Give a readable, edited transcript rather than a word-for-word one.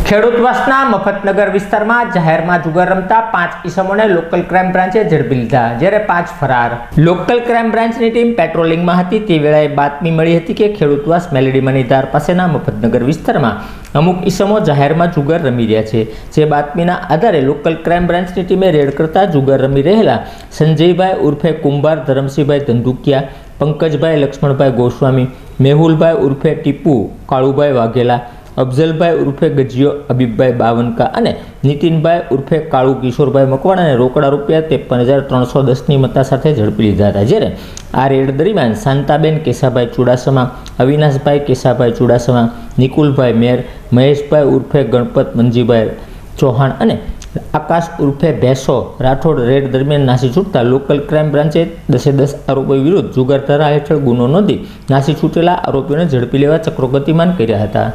ખેડૂતવાસના મફતનગર વિસ્તારમાં જાહેરમાં જુગાર રમતા 5 ઈસમોને લોકલ ક્રાઇમ બ્રાન્ચે ઝડપી લીધા, જ્યારે 5 ફરાર. લોકલ ક્રાઇમ બ્રાન્ચની ટીમ પેટ્રોલિંગમાં હતી તે વેળાએ બાતમી મળી હતી કે ખેડૂતવાસ મેલડી મનીધાર પાસેના મફતનગર વિસ્તારમાં અમુક ઈસમો જાહેરમાં જુગાર રમી રહ્યા છે. જે બાતમીના આધારે લોકલ ક્રાઇમ બ્રાન્ચની ટીમે રેડ કરતા જુગાર રમી રહેલા સંજયભાઈ ઉર્ફે કુંભાર ધરમસિંહભાઈ ધંધુકિયા, પંકજભાઈ લક્ષ્મણભાઈ ગોસ્વામી, મેહુલભાઈ ઉર્ફે ટીપુ કાળુભાઈ વાઘેલા, અફઝલભાઈ ઉર્ફે ગજિયો હબીબભાઈ બાવનકા અને નીતિનભાઈ ઉર્ફે કાળુ કિશોરભાઈ મકવાણાને રોકડા રૂપિયા 53,310ની મત્તા સાથે ઝડપી લીધા હતા. જ્યારે આ રેડ દરમિયાન શાંતાબેન કેશાભાઈ ચુડાસમા, અવિનાશભાઈ કેશાભાઈ ચુડાસમા, નિકુલભાઈ મેર, મહેશભાઈ ઉર્ફે ગણપત મંજીભાઈ ચૌહાણ અને આકાશ ઉર્ફે ભેસો રાઠોડ રેડ દરમિયાન નાસી છૂટતા લોકલ ક્રાઇમ બ્રાન્ચે 10 આરોપીઓ વિરુદ્ધ જુગાર ધારા હેઠળ ગુનો નોંધી નાસી છૂટેલા આરોપીઓને ઝડપી લેવા ચક્રો ગતિમાન કર્યા હતા.